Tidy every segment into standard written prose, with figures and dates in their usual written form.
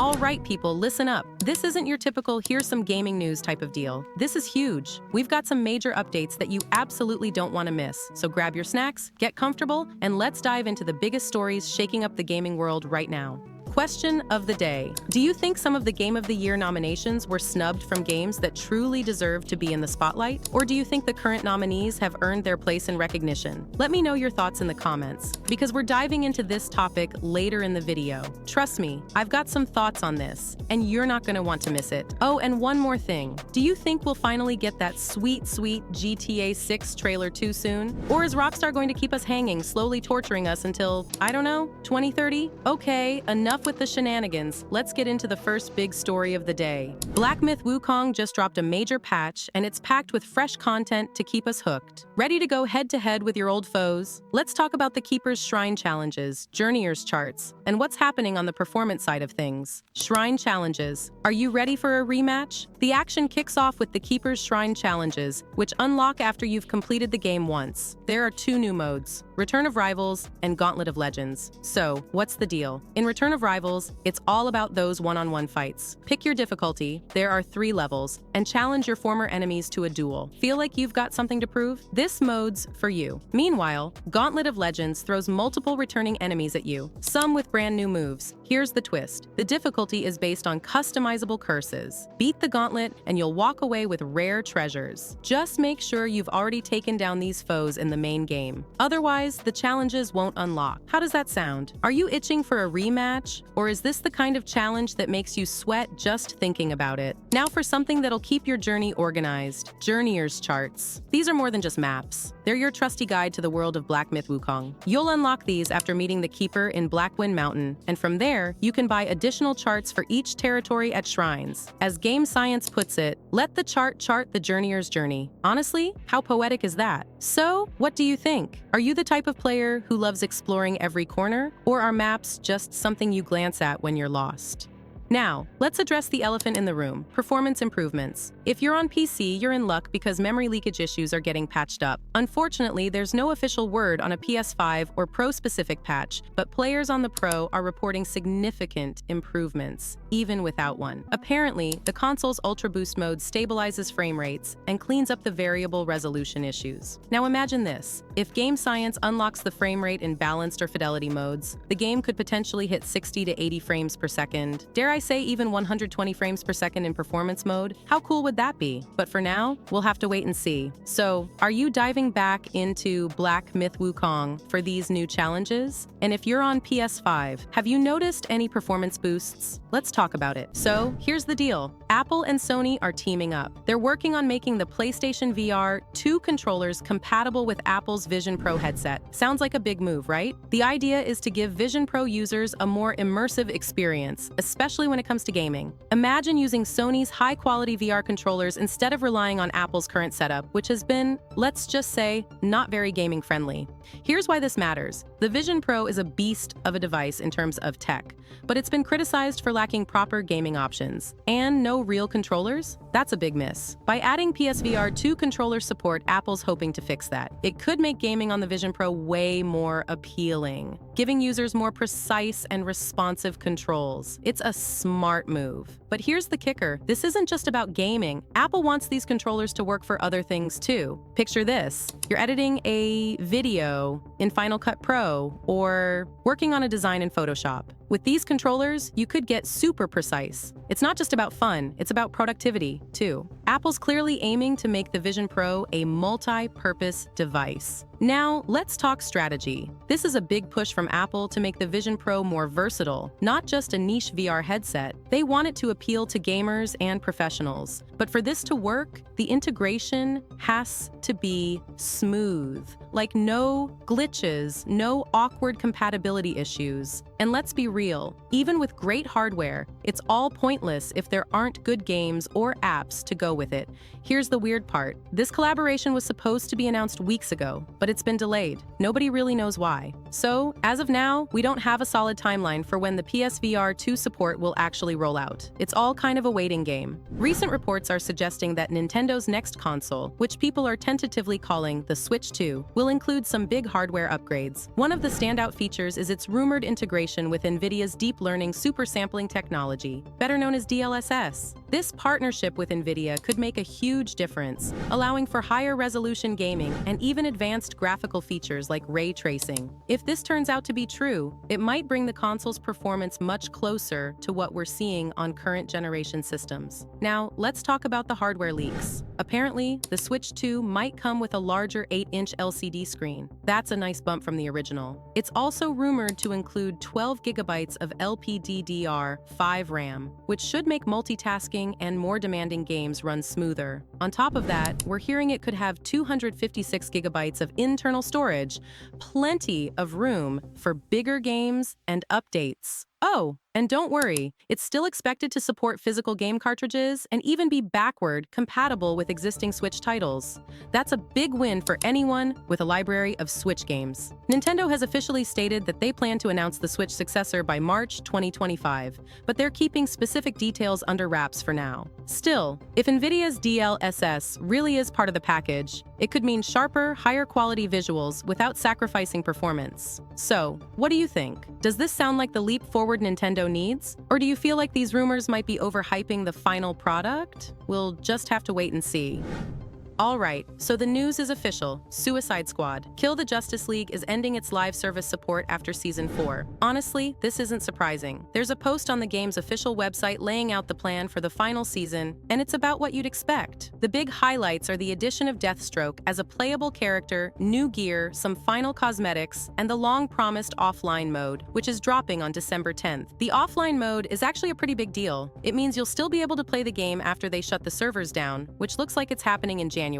All right, people, listen up. This isn't your typical here's some gaming news type of deal. This is huge. We've got some major updates that you absolutely don't want to miss. So grab your snacks, get comfortable, and let's dive into the biggest stories shaking up the gaming world right now. Question of the day. Do you think some of the Game of the Year nominations were snubbed from games that truly deserve to be in the spotlight? Or do you think the current nominees have earned their place in recognition? Let me know your thoughts in the comments, because we're diving into this topic later in the video. Trust me, I've got some thoughts on this, and you're not going to want to miss it. Oh, and one more thing. Do you think we'll finally get that sweet GTA 6 trailer too soon? Or is Rockstar going to keep us hanging, slowly torturing us until, I don't know, 2030? Okay, enough with the shenanigans. Let's get into the first big story of the day. Black Myth Wukong just dropped a major patch, and it's packed with fresh content to keep us hooked. Ready to go head-to-head with your old foes? Let's talk about the Keeper's Shrine challenges, Journeyer's charts, and what's happening on the performance side of things. Shrine challenges. Are you ready for a rematch? The action kicks off with the Keeper's Shrine challenges, which unlock after you've completed the game once. There are two new modes, Return of Rivals and Gauntlet of Legends. So, what's the deal? In Return of Rivals, it's all about those one-on-one fights. Pick your difficulty, there are 3 levels, and challenge your former enemies to a duel. Feel like you've got something to prove? This mode's for you. Meanwhile, Gauntlet of Legends throws multiple returning enemies at you, some with brand new moves. Here's the twist. The difficulty is based on customizable curses. Beat the gauntlet and you'll walk away with rare treasures. Just make sure you've already taken down these foes in the main game. Otherwise, the challenges won't unlock. How does that sound? Are you itching for a rematch? Or is this the kind of challenge that makes you sweat just thinking about it? Now for something that'll keep your journey organized. Journeyer's charts. These are more than just maps. They're your trusty guide to the world of Black Myth Wukong. You'll unlock these after meeting the Keeper in Blackwind Mountain, and from there, you can buy additional charts for each territory at shrines. As Game Science puts it, let the chart chart the journeyer's journey. Honestly, how poetic is that? So, what do you think? Are you the type of player who loves exploring every corner, or are maps just something you glance at when you're lost? Now, let's address the elephant in the room, performance improvements. If you're on PC, you're in luck because memory leakage issues are getting patched up. Unfortunately, there's no official word on a PS5 or Pro-specific patch, but players on the Pro are reporting significant improvements, even without one. Apparently, the console's Ultra Boost mode stabilizes frame rates and cleans up the variable resolution issues. Now imagine this. If Game Science unlocks the frame rate in balanced or fidelity modes, the game could potentially hit 60 to 80 frames per second. Dare I say even 120 frames per second in performance mode? How cool would that be? But for now, we'll have to wait and see. So, are you diving back into Black Myth Wukong for these new challenges? And if you're on PS5, have you noticed any performance boosts? Let's talk about it. So, here's the deal. Apple and Sony are teaming up. They're working on making the PlayStation VR 2 controllers compatible with Apple's Vision Pro headset. Sounds like a big move, right? The idea is to give Vision Pro users a more immersive experience, especially when it comes to gaming. Imagine using Sony's high-quality VR controllers instead of relying on Apple's current setup, which has been, let's just say, not very gaming-friendly. Here's why this matters. The Vision Pro is a beast of a device in terms of tech, but it's been criticized for lacking proper gaming options. And no real controllers? That's a big miss. By adding PSVR 2 controller support, Apple's hoping to fix that. It could make gaming on the Vision Pro way more appealing, giving users more precise and responsive controls. It's a smart move. But here's the kicker. This isn't just about gaming. Apple wants these controllers to work for other things too. Picture this. You're editing a video in Final Cut Pro or working on a design in Photoshop. With these controllers, you could get super precise. It's not just about fun, it's about productivity, too. Apple's clearly aiming to make the Vision Pro a multi-purpose device. Now, let's talk strategy. This is a big push from Apple to make the Vision Pro more versatile, not just a niche VR headset. They want it to appeal to gamers and professionals. But for this to work, the integration has to be smooth. Like no glitches, no awkward compatibility issues. And let's be real, even with great hardware, it's all pointless if there aren't good games or apps to go with it. Here's the weird part. This collaboration was supposed to be announced weeks ago, but it's been delayed. Nobody really knows why. So, as of now, we don't have a solid timeline for when the PSVR 2 support will actually roll out. It's all kind of a waiting game. Recent reports are suggesting that Nintendo's next console, which people are tentatively calling the Switch 2, will will include some big hardware upgrades. One of the standout features is its rumored integration with NVIDIA's deep learning super sampling technology, better known as DLSS. This partnership with NVIDIA could make a huge difference, allowing for higher resolution gaming and even advanced graphical features like ray tracing. If this turns out to be true, it might bring the console's performance much closer to what we're seeing on current generation systems. Now, let's talk about the hardware leaks. Apparently, the Switch 2 might come with a larger 8-inch LCD screen. That's a nice bump from the original. It's also rumored to include 12 gigabytes of LPDDR5 RAM, which should make multitasking and more demanding games run smoother. On top of that, we're hearing it could have 256 gigabytes of internal storage, plenty of room for bigger games and updates. Oh, and don't worry, it's still expected to support physical game cartridges and even be backward compatible with existing Switch titles. That's a big win for anyone with a library of Switch games. Nintendo has officially stated that they plan to announce the Switch successor by March 2025, but they're keeping specific details under wraps for now. Still, if NVIDIA's DLSS really is part of the package, it could mean sharper, higher quality visuals without sacrificing performance. So, what do you think? Does this sound like the leap forward Nintendo needs? Or do you feel like these rumors might be overhyping the final product? We'll just have to wait and see. Alright, so the news is official. Suicide Squad: Kill the Justice League is ending its live service support after Season 4. Honestly, this isn't surprising. There's a post on the game's official website laying out the plan for the final season, and it's about what you'd expect. The big highlights are the addition of Deathstroke as a playable character, new gear, some final cosmetics, and the long-promised offline mode, which is dropping on December 10th. The offline mode is actually a pretty big deal. It means you'll still be able to play the game after they shut the servers down, which looks like it's happening in January.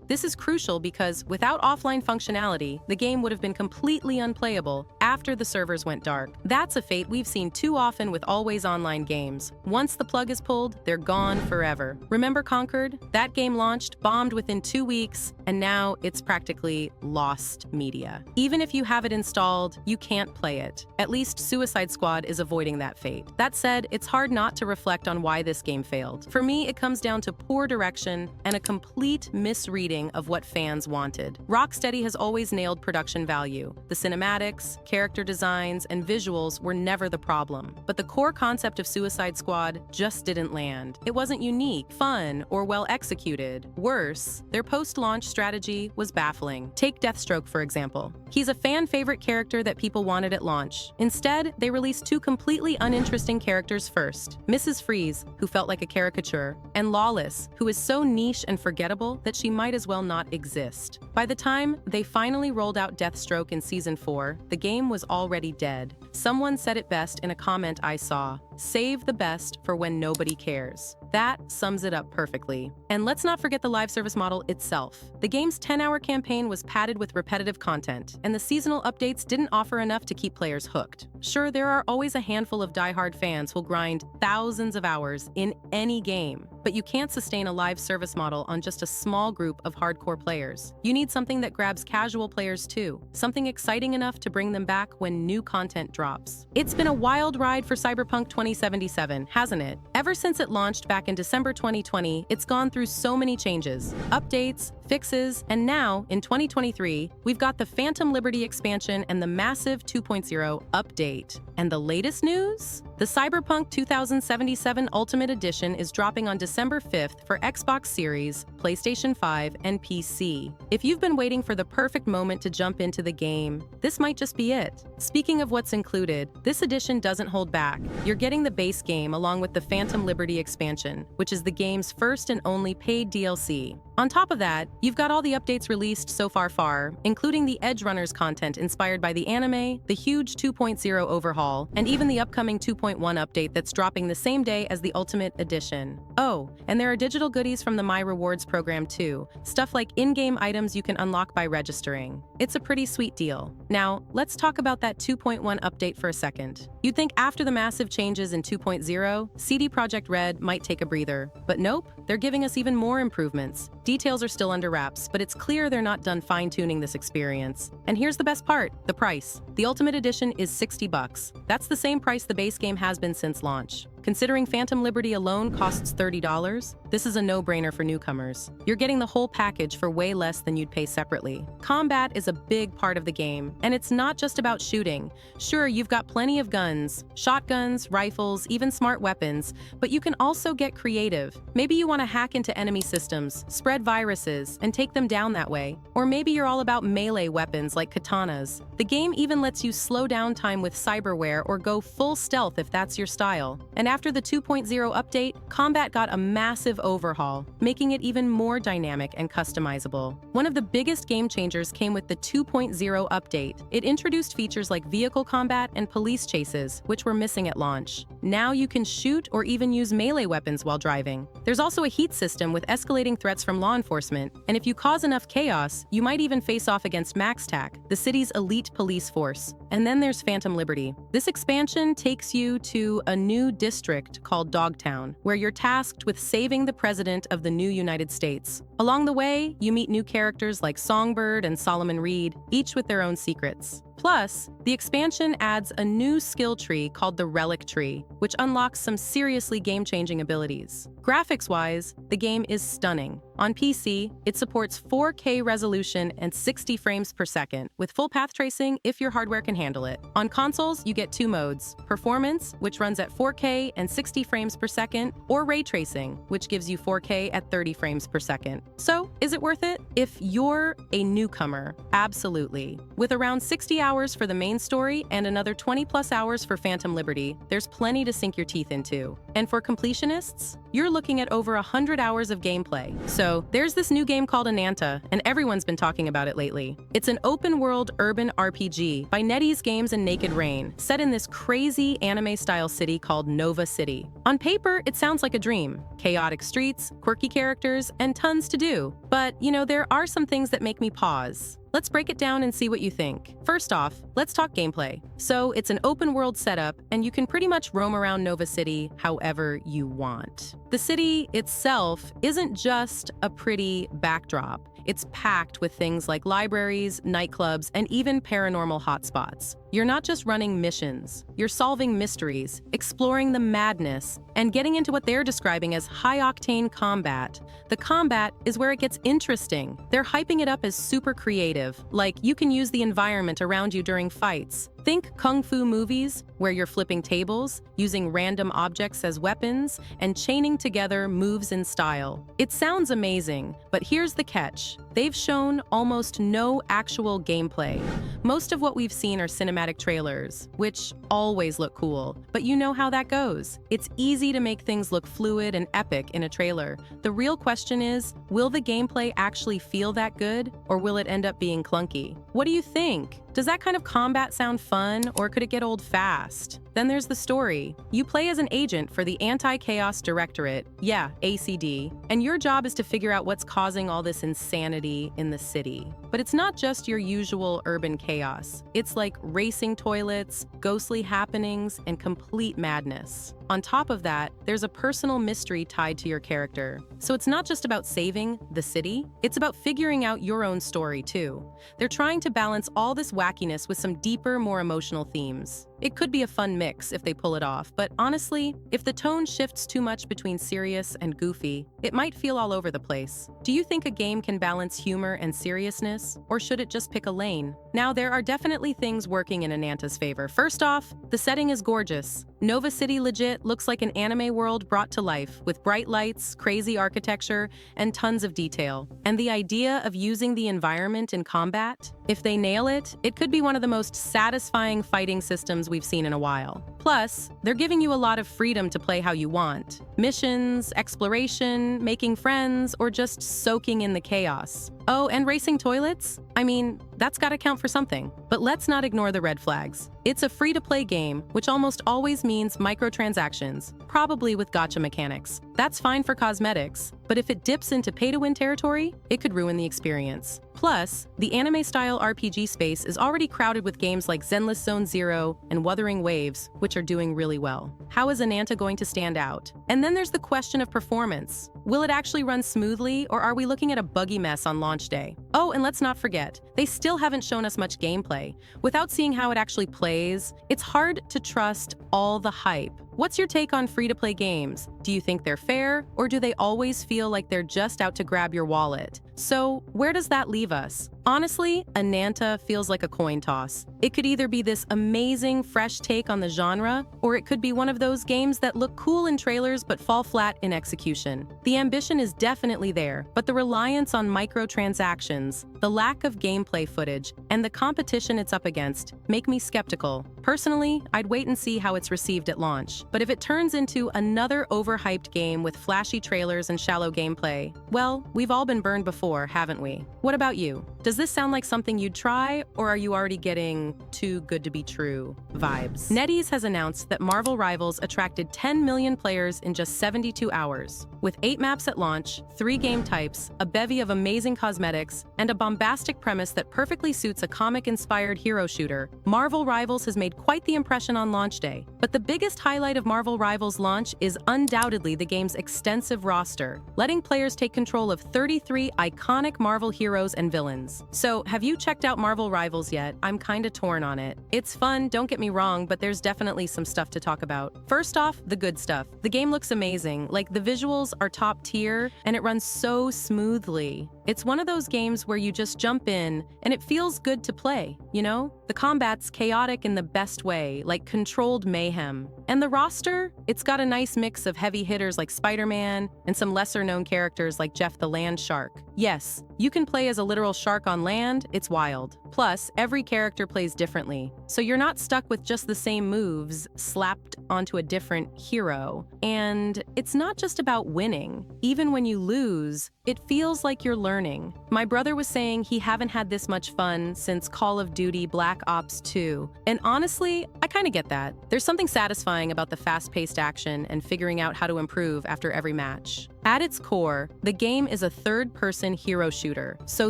This is crucial because without offline functionality, the game would have been completely unplayable after the servers went dark. That's a fate we've seen too often with always online games. Once the plug is pulled, they're gone forever. Remember Conquered? That game launched, bombed within 2 weeks, and now it's practically lost media. Even if you have it installed, you can't play it. At least Suicide Squad is avoiding that fate. That said, it's hard not to reflect on why this game failed. For me, it comes down to poor direction and a complete misreading of what fans wanted. Rocksteady has always nailed production value. The cinematics, character designs, and visuals were never the problem. But the core concept of Suicide Squad just didn't land. It wasn't unique, fun, or well executed. Worse, their post-launch strategy was baffling. Take Deathstroke, for example. He's a fan-favorite character that people wanted at launch. Instead, they released two completely uninteresting characters first: Mrs. Freeze, who felt like a caricature, and Lawless, who is so niche and forgettable that she might as well not exist. By the time they finally rolled out Deathstroke in Season 4, the game was already dead. Someone said it best in a comment I saw: "Save the best for when nobody cares." That sums it up perfectly. And let's not forget the live service model itself. The game's 10-hour campaign was padded with repetitive content, and the seasonal updates didn't offer enough to keep players hooked. Sure, there are always a handful of die-hard fans who'll grind thousands of hours in any game, but you can't sustain a live service model on just a small group of hardcore players. You need something that grabs casual players too, something exciting enough to bring them back when new content drops. It's been a wild ride for Cyberpunk 2077, hasn't it? Ever since it launched back in December 2020, it's gone through so many changes, updates, fixes, and now, in 2023, we've got the Phantom Liberty expansion and the massive 2.0 update. And the latest news? The Cyberpunk 2077 Ultimate Edition is dropping on December 5th for Xbox Series, PlayStation 5, and PC. If you've been waiting for the perfect moment to jump into the game, this might just be it. Speaking of what's included, this edition doesn't hold back. You're getting the base game along with the Phantom Liberty expansion, which is the game's first and only paid DLC. On top of that, you've got all the updates released so far, including the Edge Runners content inspired by the anime, the huge 2.0 overhaul, and even the upcoming 2.1 update that's dropping the same day as the Ultimate Edition. Oh, and there are digital goodies from the My Rewards program too, stuff like in-game items you can unlock by registering. It's a pretty sweet deal. Now, let's talk about that 2.1 update for a second. You'd think after the massive changes in 2.0, CD Projekt Red might take a breather, but nope, they're giving us even more improvements. Details are still under wraps, but it's clear they're not done fine-tuning this experience. And here's the best part, the price. The Ultimate Edition is $60. That's the same price the base game has been since launch. Considering Phantom Liberty alone costs $30, this is a no-brainer for newcomers. You're getting the whole package for way less than you'd pay separately. Combat is a big part of the game, and it's not just about shooting. Sure, you've got plenty of guns, shotguns, rifles, even smart weapons, but you can also get creative. Maybe you want to hack into enemy systems, spread viruses, and take them down that way. Or maybe you're all about melee weapons like katanas. The game even lets you slow down time with cyberware or go full stealth if that's your style. And after the 2.0 update, combat got a massive overhaul, making it even more dynamic and customizable. One of the biggest game changers came with the 2.0 update. It introduced features like vehicle combat and police chases, which were missing at launch. Now you can shoot or even use melee weapons while driving. There's also a heat system with escalating threats from law enforcement, and if you cause enough chaos, you might even face off against MaxTac, the city's elite police force. And then there's Phantom Liberty. This expansion takes you to a new district called Dogtown, where you're tasked with saving the president of the new United States. Along the way, you meet new characters like Songbird and Solomon Reed, each with their own secrets. Plus, the expansion adds a new skill tree called the Relic Tree, which unlocks some seriously game-changing abilities. Graphics-wise, the game is stunning. On PC, it supports 4K resolution and 60 frames per second, with full path tracing if your hardware can handle it. On consoles, you get two modes: Performance, which runs at 4K and 60 frames per second, or Ray Tracing, which gives you 4K at 30 frames per second. So, is it worth it? If you're a newcomer, absolutely. With around 60 hours for the main story and another 20+ hours for Phantom Liberty, there's plenty to sink your teeth into. And for completionists, you're looking at over 100 hours of gameplay. So there's this new game called Ananta, and everyone's been talking about it lately. It's an open-world urban RPG by NetEase Games and Naked Rain, set in this crazy anime-style city called Nova City. On paper, it sounds like a dream. Chaotic streets, quirky characters, and tons to do. But, there are some things that make me pause. Let's break it down and see what you think. First off, let's talk gameplay. So it's an open world setup, and you can pretty much roam around Nova City however you want. The city itself isn't just a pretty backdrop. It's packed with things like libraries, nightclubs, and even paranormal hotspots. You're not just running missions, you're solving mysteries, exploring the madness, and getting into what they're describing as high-octane combat. The combat is where it gets interesting. They're hyping it up as super creative, like you can use the environment around you during fights. Think kung fu movies, where you're flipping tables, using random objects as weapons, and chaining together moves in style. It sounds amazing, but here's the catch. They've shown almost no actual gameplay. Most of what we've seen are cinematic trailers, which always look cool, but you know how that goes. It's easy to make things look fluid and epic in a trailer. The real question is, will the gameplay actually feel that good, or will it end up being clunky? What do you think? Does that kind of combat sound fun, or could it get old fast? Then there's the story. You play as an agent for the Anti-Chaos Directorate, yeah, ACD, and your job is to figure out what's causing all this insanity in the city. But it's not just your usual urban chaos. It's like racing toilets, ghostly happenings, and complete madness. On top of that, there's a personal mystery tied to your character. So it's not just about saving the city, it's about figuring out your own story too. They're trying to balance all this wackiness with some deeper, more emotional themes. It could be a fun mix if they pull it off, but honestly, if the tone shifts too much between serious and goofy, it might feel all over the place. Do you think a game can balance humor and seriousness, or should it just pick a lane? Now, there are definitely things working in Ananta's favor. First off, the setting is gorgeous. Nova City legit looks like an anime world brought to life, with bright lights, crazy architecture, and tons of detail. And the idea of using the environment in combat? If they nail it, it could be one of the most satisfying fighting systems we've seen in a while. Plus, they're giving you a lot of freedom to play how you want. Missions, exploration, making friends, or just soaking in the chaos. Oh, and racing toilets? I mean, that's gotta count for something. But let's not ignore the red flags. It's a free-to-play game, which almost always means microtransactions, probably with gacha mechanics. That's fine for cosmetics, but if it dips into pay-to-win territory, it could ruin the experience. Plus, the anime-style RPG space is already crowded with games like Zenless Zone Zero and Wuthering Waves, which are doing really well. How is Ananta going to stand out? And then there's the question of performance. Will it actually run smoothly, or are we looking at a buggy mess on launch day? Oh, and let's not forget, they still haven't shown us much gameplay. Without seeing how it actually plays, it's hard to trust all the hype. What's your take on free-to-play games? Do you think they're fair, or do they always feel like they're just out to grab your wallet? So, where does that leave us? Honestly, Ananta feels like a coin toss. It could either be this amazing, fresh take on the genre, or it could be one of those games that look cool in trailers but fall flat in execution. The ambition is definitely there, but the reliance on microtransactions, the lack of gameplay footage, and the competition it's up against make me skeptical. Personally, I'd wait and see how it's received at launch. But if it turns into another overhyped game with flashy trailers and shallow gameplay, well, we've all been burned before, haven't we? What about you? Does this sound like something you'd try, or are you already getting too good to be true vibes? NetEase has announced that Marvel Rivals attracted 10 million players in just 72 hours. With 8 maps at launch, 3 game types, a bevy of amazing cosmetics, and a bombastic premise that perfectly suits a comic-inspired hero shooter, Marvel Rivals has made quite the impression on launch day. But the biggest highlight of Marvel Rivals launch is undoubtedly the game's extensive roster, letting players take control of 33 iconic Marvel heroes and villains. So, have you checked out Marvel Rivals yet? I'm kinda torn on it. It's fun, don't get me wrong, but there's definitely some stuff to talk about. First off, the good stuff. The game looks amazing, like the visuals are top tier, and it runs so smoothly. It's one of those games where you just jump in, and it feels good to play, you know? The combat's chaotic in the best way, like controlled mayhem. And the roster? It's got a nice mix of heavy hitters like Spider-Man, and some lesser-known characters like Jeff the Land Shark. Yes, you can play as a literal shark on land, it's wild. Plus, every character plays differently, so you're not stuck with just the same moves slapped onto a different hero. And it's not just about winning. Even when you lose, it feels like you're learning. My brother was saying he haven't had this much fun since Call of Duty Black Ops 2. And honestly, I kinda get that. There's something satisfying about the fast-paced action and figuring out how to improve after every match. At its core, the game is a third-person hero shooter. So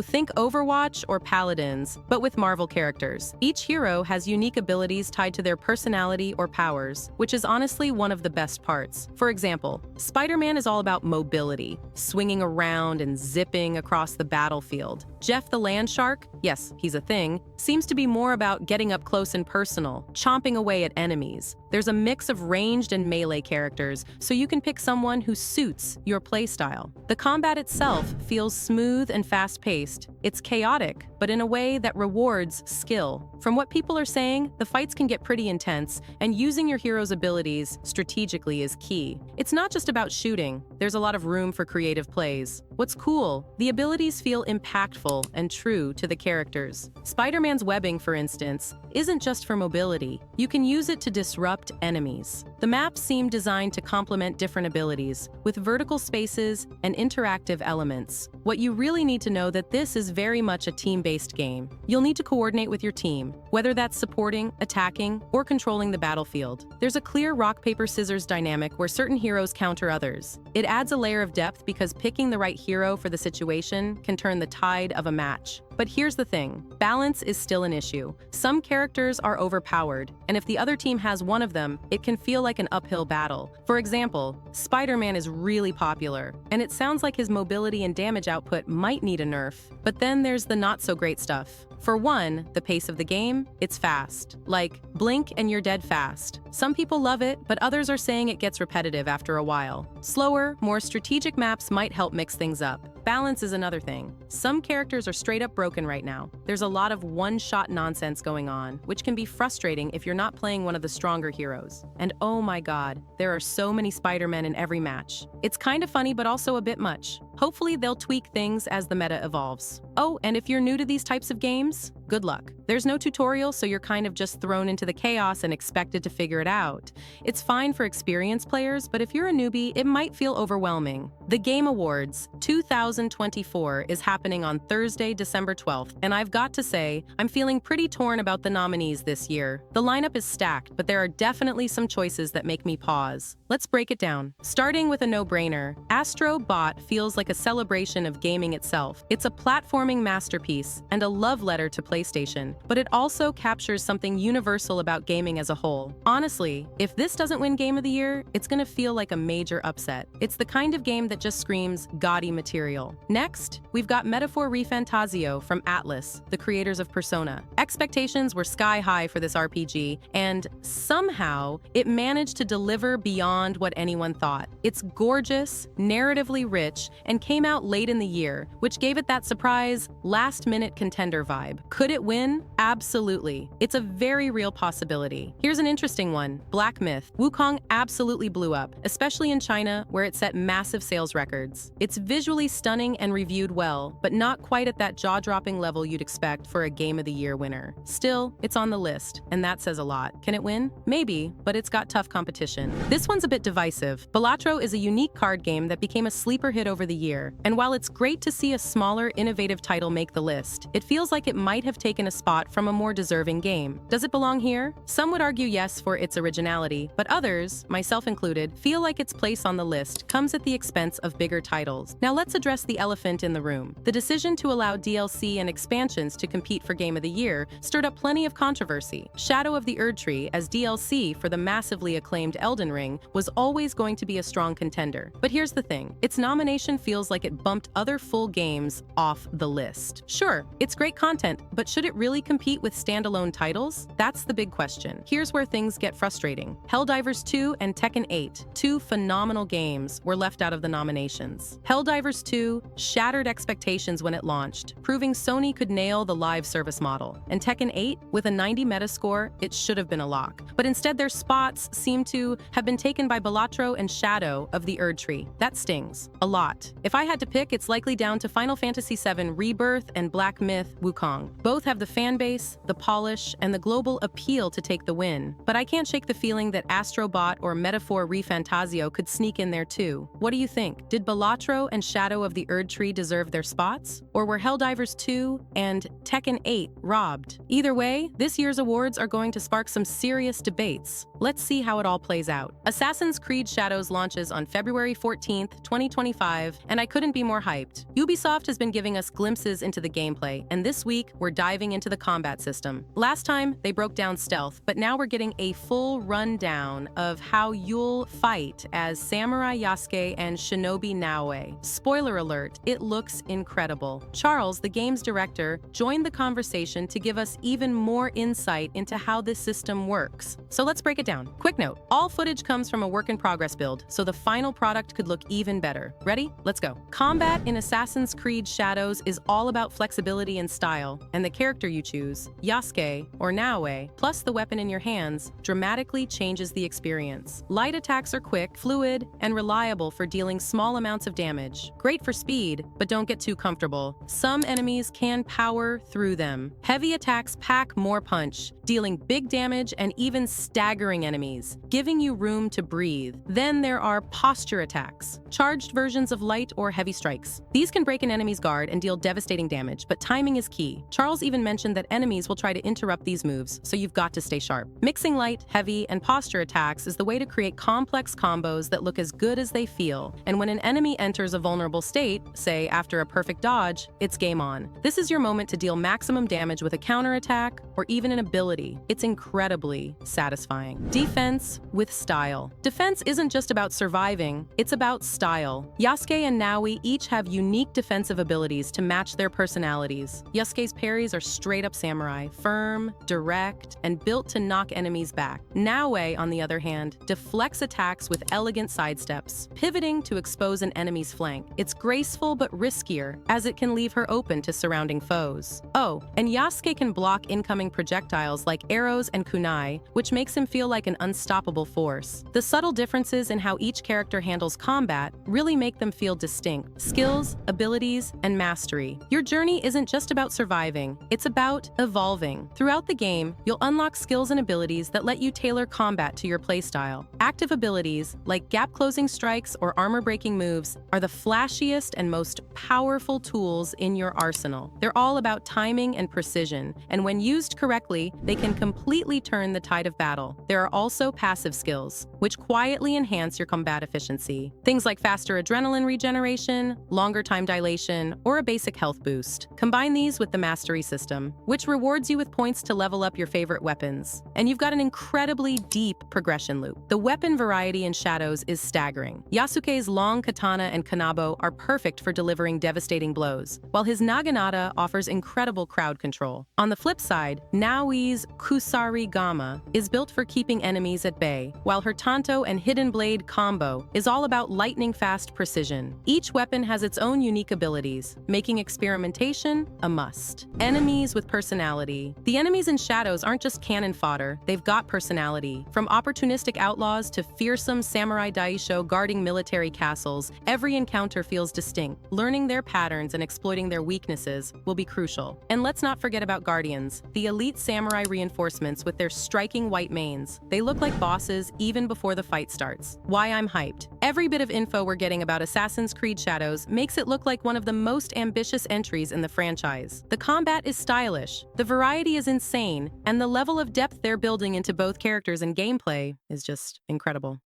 think Overwatch or Paladins, but with Marvel characters. Each hero has unique abilities tied to their personality or powers, which is honestly one of the best parts. For example, Spider-Man is all about mobility, swinging around and zipping across the battlefield. Jeff the Land Shark, yes, he's a thing, seems to be more about getting up close and personal, chomping away at enemies. There's a mix of ranged and melee characters, so you can pick someone who suits your playstyle. The combat itself feels smooth and fast-paced. It's chaotic, but in a way that rewards skill. From what people are saying, the fights can get pretty intense, and using your hero's abilities strategically is key. It's not just about shooting. There's a lot of room for creative plays. What's cool, the abilities feel impactful and true to the characters. Spider-Man's webbing, for instance, isn't just for mobility. You can use it to disrupt enemies. The maps seem designed to complement different abilities, with vertical spaces and interactive elements. What you really need to know that this is very much a team-based game. You'll need to coordinate with your team, whether that's supporting, attacking, or controlling the battlefield. There's a clear rock-paper-scissors dynamic where certain heroes counter others. It adds a layer of depth because picking the right hero for the situation can turn the tide of a match. But here's the thing, balance is still an issue. Some characters are overpowered, and if the other team has one of them, it can feel like an uphill battle. For example, Spider-Man is really popular, and it sounds like his mobility and damage output might need a nerf. But then there's the not-so-great stuff. For one, the pace of the game, it's fast. Like, blink and you're dead fast. Some people love it, but others are saying it gets repetitive after a while. Slower, more strategic maps might help mix things up. Balance is another thing. Some characters are straight up broken right now. There's a lot of one-shot nonsense going on, which can be frustrating if you're not playing one of the stronger heroes. And oh my god, there are so many Spider-Men in every match. It's kind of funny, but also a bit much. Hopefully they'll tweak things as the meta evolves. Oh, and if you're new to these types of games, good luck. There's no tutorial, so you're kind of just thrown into the chaos and expected to figure it out. It's fine for experienced players, but if you're a newbie, it might feel overwhelming. The Game Awards 2024 is happening on Thursday, December 12th, and I've got to say, I'm feeling pretty torn about the nominees this year. The lineup is stacked, but there are definitely some choices that make me pause. Let's break it down. Starting with a no-brainer, Astro Bot feels like a celebration of gaming itself. It's a platforming masterpiece and a love letter to PlayStation PlayStation, but it also captures something universal about gaming as a whole. Honestly, if this doesn't win Game of the Year, it's gonna feel like a major upset. It's the kind of game that just screams gaudy material. Next, we've got Metaphor ReFantazio from Atlas, the creators of Persona. Expectations were sky high for this RPG, and somehow it managed to deliver beyond what anyone thought. It's gorgeous, narratively rich, and came out late in the year, which gave it that surprise, last-minute contender vibe. Could it win? Absolutely. It's a very real possibility. Here's an interesting one, Black Myth. Wukong absolutely blew up, especially in China, where it set massive sales records. It's visually stunning and reviewed well, but not quite at that jaw-dropping level you'd expect for a Game of the Year winner. Still, it's on the list, and that says a lot. Can it win? Maybe, but it's got tough competition. This one's a bit divisive. Balatro is a unique card game that became a sleeper hit over the year, and while it's great to see a smaller, innovative title make the list, it feels like it might have taken a spot from a more deserving game. Does it belong here? Some would argue yes for its originality, but others, myself included, feel like its place on the list comes at the expense of bigger titles. Now let's address the elephant in the room. The decision to allow DLC and expansions to compete for Game of the Year stirred up plenty of controversy. Shadow of the Erdtree as DLC for the massively acclaimed Elden Ring was always going to be a strong contender. But here's the thing, its nomination feels like it bumped other full games off the list. Sure, it's great content, but should it really compete with standalone titles? That's the big question. Here's where things get frustrating. Helldivers 2 and Tekken 8, two phenomenal games, were left out of the nominations. Helldivers 2 shattered expectations when it launched, proving Sony could nail the live service model. And Tekken 8, with a 90 metascore, it should have been a lock. But instead their spots seem to have been taken by Balatro and Shadow of the Erdtree. That stings. A lot. If I had to pick, it's likely down to Final Fantasy VII Rebirth and Black Myth Wukong. Both have the fan base, the polish, and the global appeal to take the win. But I can't shake the feeling that Astrobot or Metaphor ReFantazio could sneak in there too. What do you think? Did Balatro and Shadow of the Erdtree deserve their spots? Or were Helldivers 2 and Tekken 8 robbed? Either way, this year's awards are going to spark some serious debates. Let's see how it all plays out. Assassin's Creed Shadows launches on February 14th, 2025, and I couldn't be more hyped. Ubisoft has been giving us glimpses into the gameplay, and this week we're diving into the combat system. Last time, they broke down stealth, but now we're getting a full rundown of how you'll fight as Samurai Yasuke and Shinobi Naoe. Spoiler alert, it looks incredible. Charles, the game's director, joined the conversation to give us even more insight into how this system works. So let's break it down. Quick note, all footage comes from a work-in-progress build, so the final product could look even better. Ready? Let's go. Combat in Assassin's Creed Shadows is all about flexibility and style, and the character you choose, Yasuke or Naoe, plus the weapon in your hands, dramatically changes the experience. Light attacks are quick, fluid, and reliable for dealing small amounts of damage. Great for speed, but don't get too comfortable. Some enemies can power through them. Heavy attacks pack more punch, dealing big damage and even staggering enemies, giving you room to breathe. Then there are posture attacks, charged versions of light or heavy strikes. These can break an enemy's guard and deal devastating damage, but timing is key. Charles even mentioned that enemies will try to interrupt these moves, so you've got to stay sharp. Mixing light, heavy, and posture attacks is the way to create complex combos that look as good as they feel, and when an enemy enters a vulnerable state, say after a perfect dodge, it's game on. This is your moment to deal maximum damage with a counterattack or even an ability. It's incredibly satisfying. Defense with style. Defense isn't just about surviving, it's about style. Yasuke and Naoe each have unique defensive abilities to match their personalities. Yasuke's parries are straight-up samurai, firm, direct, and built to knock enemies back. Naoe, on the other hand, deflects attacks with elegant sidesteps, pivoting to expose an enemy's flank. It's graceful but riskier, as it can leave her open to surrounding foes. Oh, and Yasuke can block incoming projectiles like arrows and kunai, which makes him feel like an unstoppable force. The subtle differences in how each character handles combat really make them feel distinct. Skills, abilities, and mastery. Your journey isn't just about surviving, it's about evolving. Throughout the game, you'll unlock skills and abilities that let you tailor combat to your playstyle. Active abilities, like gap-closing strikes or armor-breaking moves, are the flashiest and most powerful tools in your arsenal. They're all about timing and precision, and when used correctly, they can completely turn the tide of battle. There are also passive skills, which quietly enhance your combat efficiency. Things like faster adrenaline regeneration, longer time dilation, or a basic health boost. Combine these with the mastery system, which rewards you with points to level up your favorite weapons. And you've got an incredibly deep progression loop. The weapon variety in Shadows is staggering. Yasuke's long katana and kanabo are perfect for delivering devastating blows, while his naginata offers incredible crowd control. On the flip side, Naoi's Kusari Gama is built for keeping enemies at bay, while her Tanto and Hidden Blade combo is all about lightning-fast precision. Each weapon has its own unique abilities, making experimentation a must. Enemies with personality. The enemies in Shadows aren't just cannon fodder, they've got personality. From opportunistic outlaws to fearsome samurai daisho guarding military castles, every encounter feels distinct. Learning their patterns and exploiting their weaknesses will be crucial. And let's not forget about Guardians, the elite samurai reinforcements with their striking white manes. They look like bosses even before the fight starts. Why I'm hyped. Every bit of info we're getting about Assassin's Creed Shadows makes it look like one of the most ambitious entries in the franchise. The combat is stylish, the variety is insane, and the level of depth they're building into both characters and gameplay is just incredible.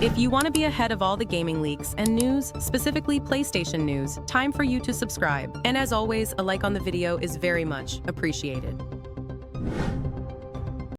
If you want to be ahead of all the gaming leaks and news, specifically PlayStation news, time for you to subscribe. And as always, a like on the video is very much appreciated.